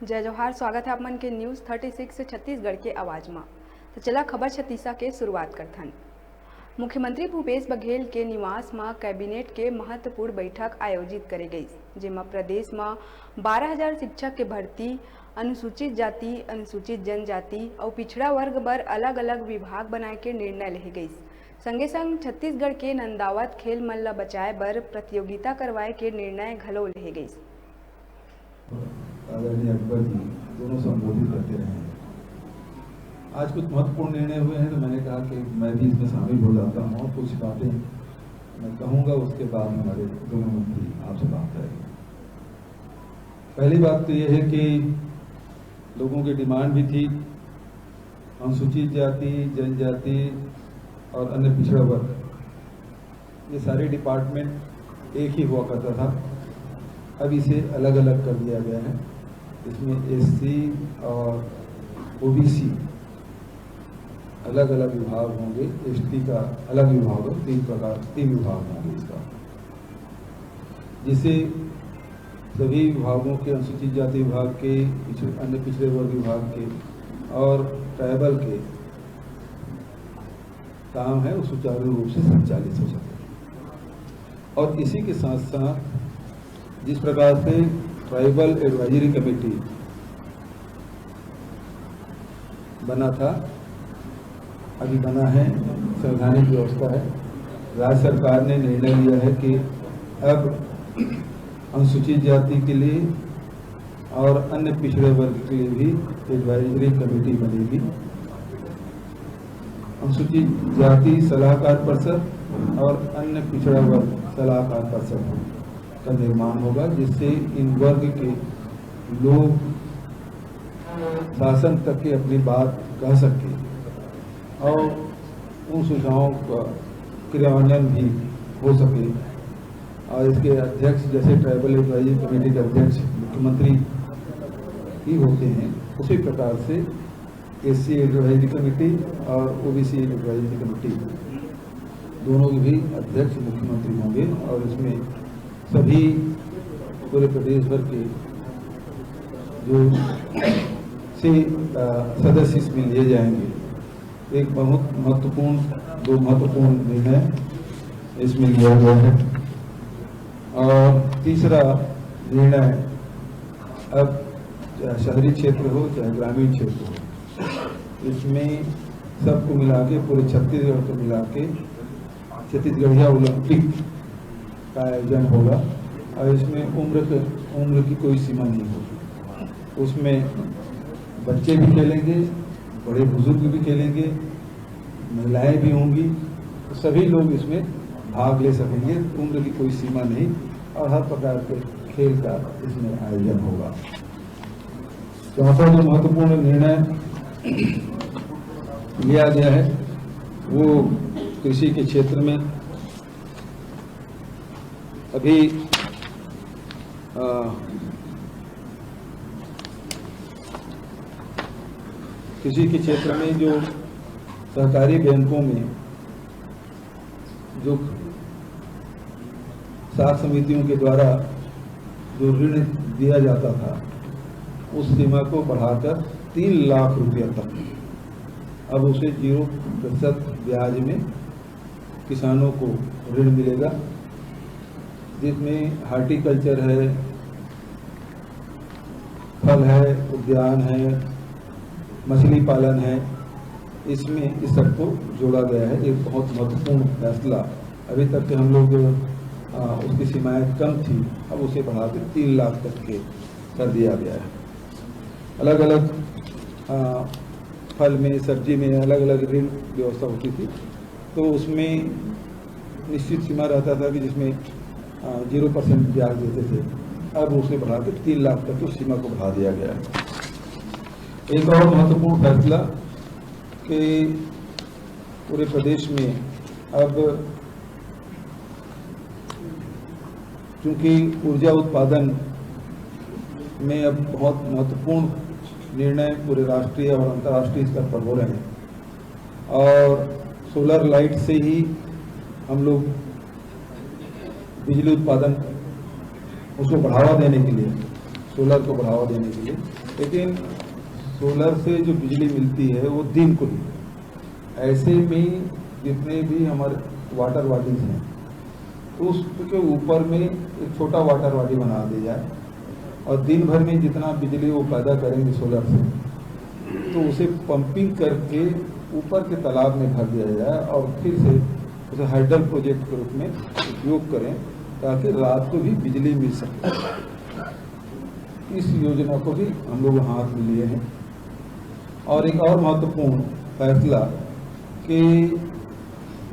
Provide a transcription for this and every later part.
जय जोहार। स्वागत है आप मन के न्यूज़ 36 छत्तीसगढ़ के आवाज में। तो चला खबर छत्तीसा के शुरुआत करथन। मुख्यमंत्री भूपेश बघेल के निवास में कैबिनेट के महत्वपूर्ण बैठक आयोजित करे गई, जेमा प्रदेश में 12,000 शिक्षक के भर्ती, अनुसूचित जाति, अनुसूचित जनजाति और पिछड़ा वर्ग बर अलग अलग विभाग बनाए के निर्णय ले गई। संगे संग छत्तीसगढ़ के नंदावत खेल मन ला बचाए बर प्रतियोगिता करवाए के निर्णय घलो ले गई। आदरणीय अकबर जी दोनों संबोधित करते रहे। आज कुछ महत्वपूर्ण निर्णय हुए हैं तो मैंने कहा कि मैं भी इसमें शामिल हो जाता हूँ और कुछ बातें मैं कहूँगा, उसके बाद हमारे दोनों मंत्री आपसे बात करेंगे। पहली बात तो ये है कि लोगों की डिमांड भी थी, अनुसूचित जाति, जनजाति और अन्य पिछड़ा वर्ग, ये सारे डिपार्टमेंट एक ही हुआ करता था, अब इसे अलग अलग कर दिया गया है। इसमें एससी और ओबीसी अलग अलग विभाग होंगे, एसटी का अलग विभाग हो, तीन विभाग होंगे इसका, जिसे सभी विभागों के, अनुसूचित जाति विभाग के, अन्य पिछड़े वर्ग विभाग के और ट्राइबल के काम है वो सुचारू रूप से संचालित हो सके। और इसी के साथ साथ जिस प्रकार से ट्राइबल एडवाइजरी कमेटी बना था, अभी बना है, संवैधानिक व्यवस्था है, राज्य सरकार ने निर्णय लिया है कि अब अनुसूचित जाति के लिए और अन्य पिछड़े वर्ग के लिए भी एडवाइजरी कमेटी बनेगी। अनुसूचित जाति सलाहकार परिषद और अन्य पिछड़ा वर्ग सलाहकार परिषद का निर्माण होगा, जिससे इन वर्ग के लोग शासन तक के अपनी बात कह सके और उन सुझावों का क्रियान्वयन भी हो सके। और इसके अध्यक्ष, जैसे ट्राइबल एडवाइजरी कमेटी के अध्यक्ष मुख्यमंत्री ही होते हैं, उसी प्रकार से एससी एडवाइजरी कमेटी और ओबीसी एडवाइजरी कमेटी दोनों के भी अध्यक्ष मुख्यमंत्री होंगे। और इसमें सभी पूरे प्रदेश भर के जो सदस्य इसमें लिए जाएंगे। एक बहुत महत्वपूर्ण, दो महत्वपूर्ण निर्णय इसमें लिया गया है। और तीसरा निर्णय, अब चाहे शहरी क्षेत्र हो चाहे ग्रामीण क्षेत्र हो, इसमें सबको मिला के, पूरे छत्तीसगढ़ को मिला के छत्तीसगढ़िया ओलंपिक का आयोजन होगा। और इसमें उम्र की कोई सीमा नहीं होगी। उसमें बच्चे भी खेलेंगे, बड़े बुजुर्ग भी खेलेंगे, महिलाएं भी होंगी, तो सभी लोग इसमें भाग ले सकेंगे, उम्र की कोई सीमा नहीं, और हर प्रकार के खेल का इसमें आयोजन होगा। चौथा जो महत्वपूर्ण निर्णय लिया गया है वो कृषि के क्षेत्र में अभी कृषि के क्षेत्र में जो सहकारी बैंकों में जो साख समितियों के द्वारा जो ऋण दिया जाता था, उस सीमा को बढ़ाकर 3 लाख रुपया तक, अब उसे 0% ब्याज में किसानों को ऋण मिलेगा, जिसमें हार्टिकल्चर है, फल है, उद्यान है, मछली पालन है, इसमें इस सबको जोड़ा गया है। एक बहुत महत्वपूर्ण फैसला। अभी तक के हम लोग उसकी सीमाएं कम थी, अब उसे बढ़ाकर 3 लाख तक के कर दिया गया है। अलग अलग फल में, सब्जी में अलग अलग ऋण व्यवस्था होती थी, तो उसमें निश्चित सीमा रहता था कि जिसमें 0% ब्याज देते थे, अब उसे बढ़ाकर 3 लाख तक की सीमा को बढ़ा दिया गया है। एक और महत्वपूर्ण फैसला कि पूरे प्रदेश में अब चूंकि ऊर्जा उत्पादन में अब बहुत महत्वपूर्ण निर्णय पूरे राष्ट्रीय और अंतर्राष्ट्रीय स्तर पर हो रहे हैं, और सोलर लाइट से ही हम लोग बिजली उत्पादन उसको बढ़ावा देने के लिए सोलर को बढ़ावा देने के लिए, लेकिन सोलर से जो बिजली मिलती है वो दिन को ही। ऐसे में जितने भी हमारे वाटर बॉडीज हैं तो उसके ऊपर में एक छोटा वाटर बॉडी बना दिया जाए और दिन भर में जितना बिजली वो पैदा करेंगे सोलर से, तो उसे पंपिंग करके ऊपर के तालाब में भर दिया जाए और फिर से उसे हाइडल प्रोजेक्ट के रूप में उपयोग करें ताकि रात को भी बिजली मिल सके। इस योजना को भी हम लोग हाथ में लिए हैं। और एक और महत्वपूर्ण फैसला कि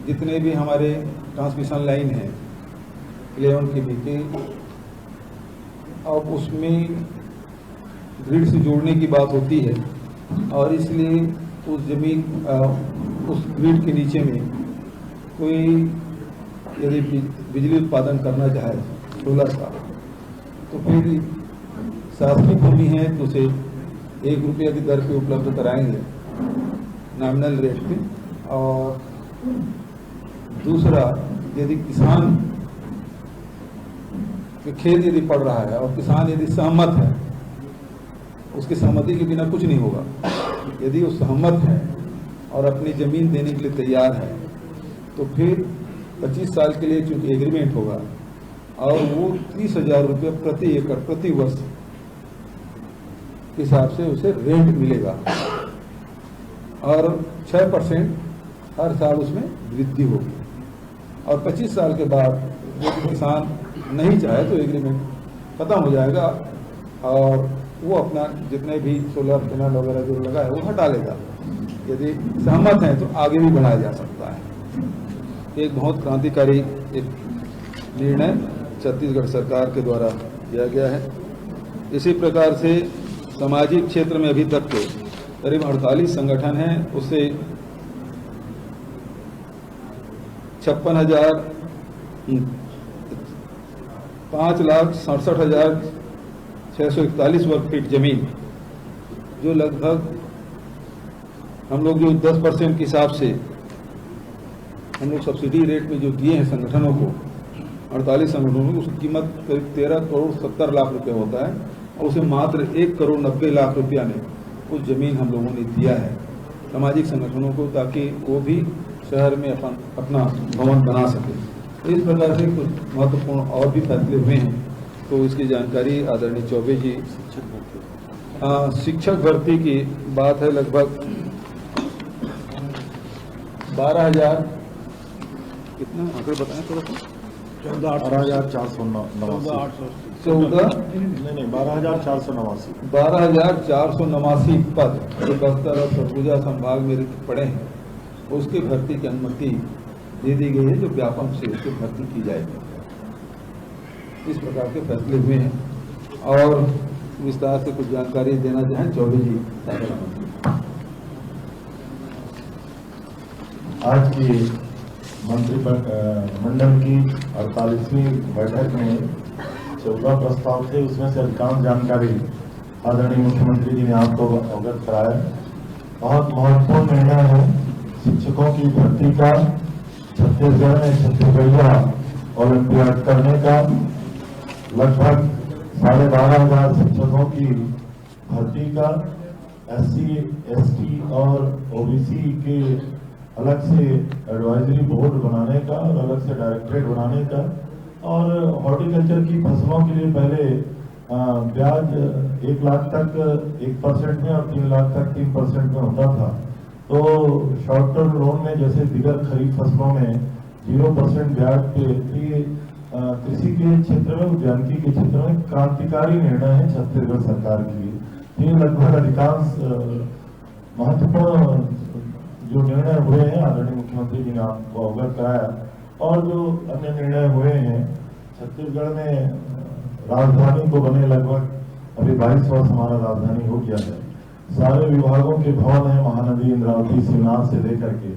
जितने भी हमारे ट्रांसमिशन लाइन हैं 11 kV के, अब उसमें ग्रिड से जोड़ने की बात होती है और इसलिए उस जमीन उस ग्रिड के नीचे में कोई यदि बिजली उत्पादन करना चाहे सोलर का, तो फिर शासकीय भूमि है तो उसे 1 रुपये की दर पे उपलब्ध कराएंगे नॉमिनल रेट पे। और दूसरा, यदि किसान के खेत यदि पड़ रहा है और किसान यदि सहमत है, उसकी सहमति के बिना कुछ नहीं होगा। यदि वो सहमत है और अपनी ज़मीन देने के लिए तैयार है तो फिर 25 साल के लिए चूंकि एग्रीमेंट होगा और वो 30,000 रुपये प्रति एकड़ प्रति वर्ष के हिसाब से उसे रेंट मिलेगा और 6% हर साल उसमें वृद्धि होगी। और 25 साल के बाद यदि किसान नहीं चाहे तो एग्रीमेंट खत्म हो जाएगा और वो अपना जितने भी सोलर पैनल वगैरह जो लगा है वो हटा लेगा। यदि सहमत हैं तो आगे भी बढ़ाया जा सकता है। एक बहुत क्रांतिकारी एक निर्णय छत्तीसगढ़ सरकार के द्वारा किया गया है। इसी प्रकार से सामाजिक क्षेत्र में अभी तक के करीब 48 संगठन हैं, उससे 5,67,641 वर्ग फीट जमीन, जो लगभग हम लोग जो 10% के हिसाब से हम लोग सब्सिडी रेट में जो दिए हैं संगठनों को, 48 संगठनों को, उसकी कीमत करीब 13 करोड़ 70 लाख रुपए होता है और उसे मात्र 1 करोड़ 90 लाख रुपया में उस जमीन हम लोगों ने दिया है सामाजिक संगठनों को, ताकि वो भी शहर में अपना भवन बना सके। तो इस प्रकार से कुछ महत्वपूर्ण और भी फैसले हुए हैं, तो इसकी जानकारी आदरणीय चौबे जी। शिक्षक भर्ती की बात है, लगभग 12,000 कितना आंकड़े बताएं थोड़ा सा। 12,489 पद जो बस्तर और सरगुजा संभाग में रिक्त पड़े हैं, उसकी भर्ती की अनुमति दे दी गई है, जो व्यापक से उसकी भर्ती की जाएगी। इस प्रकार के फैसले हुए हैं और विस्तार से कुछ जानकारी देना चाहें चौबे जी। आज की मंत्रिमंडल की 48वीं बैठक में 14 प्रस्ताव थे, उसमें से अधिकांश जानकारी आदरणीय मुख्यमंत्री जी ने आपको अवगत कराया। बहुत महत्वपूर्ण निर्णय है शिक्षकों की भर्ती का, छत्तीसगढ़ में छत्तीसगढ़िया ओलंपियाड करने का। लगभग 12,500 शिक्षकों की भर्ती का, SC, ST और OBC के अलग से एडवाइजरी बोर्ड बनाने का और अलग से डायरेक्टरेट बनाने का, और हॉर्टिकल्चर की फसलों के लिए पहले ब्याज 1 लाख तक 1% में और 3 लाख तक 3% में होता था। तो शॉर्ट टर्म लोन में जैसे दिगर खरीफ फसलों में 0% ब्याज पे कृषि के क्षेत्र में, उद्यानिकी के क्षेत्र में क्रांतिकारी निर्णय है छत्तीसगढ़ सरकार के लिए। ये लगभग अधिकांश महत्वपूर्ण जो निर्णय हुए हैं आदरणीय मुख्यमंत्री जी ने आपको अवगत कराया। और जो अन्य निर्णय हुए हैं, छत्तीसगढ़ में राजधानी को बने लगभग अभी 22 वर्ष हमारा राजधानी हो गया है। सारे विभागों के भवन है, महानदी, इंद्रावती, शिवनाथ से लेकर के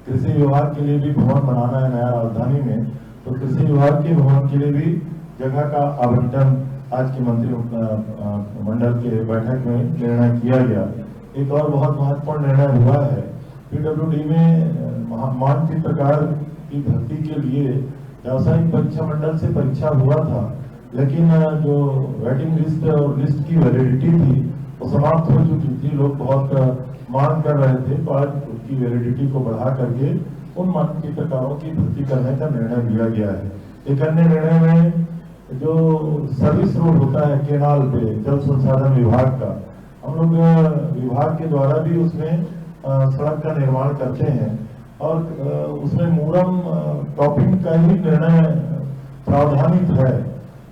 कृषि विभाग के लिए भी भवन बनाना है नया राजधानी में, तो कृषि विभाग के भवन के लिए भी जगह का आवंटन आज की मंत्रिमंडल के बैठक में निर्णय किया गया। एक और बहुत महत्वपूर्ण निर्णय हुआ है, PWD में मानचित्रकार की भर्ती के लिए व्यावसायिक परीक्षा मंडल से परीक्षा हुआ था, लेकिन जो वेटिंग लिस्ट और लिस्ट की वैलिडिटी थी वो समाप्त हो चुकी थी। लोग बहुत मांग कर रहे थे, तो आज उसकी वैलिडिटी को बढ़ा करके उन मानकीकरणों की भर्ती करने का निर्णय लिया गया है। एक अन्य निर्णय में जो सर्विस रोड होता है केनाल पे जल संसाधन विभाग का, हम लोग विभाग के द्वारा भी उसमें सड़क का निर्माण करते हैं और उसमें मूरम टॉपिंग का ही निर्णय प्रावधानित है।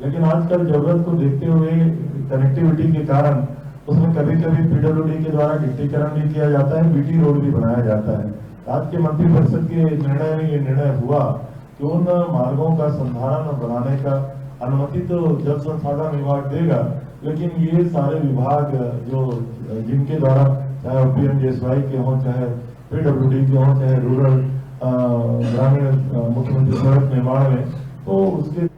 लेकिन आजकल जरूरत को देखते हुए कनेक्टिविटी के कारण उसमें कभी कभी पीडब्ल्यूडी के द्वारा गिट्टीकरण भी किया जाता है, बीटी रोड भी बनाया जाता है। आज के मंत्रिपरिषद के निर्णय में ये निर्णय हुआ कि उन मार्गों का संधारण बनाने का अनुमति तो जल संसाधन विभाग देगा, लेकिन ये सारे विभाग जो जिनके द्वारा चाहे पीएमजीएसवाई के हों, चाहे पीडब्ल्यूडी के हों, चाहे रूरल ग्रामीण मुख्यमंत्री सड़क निर्माण में, तो उसके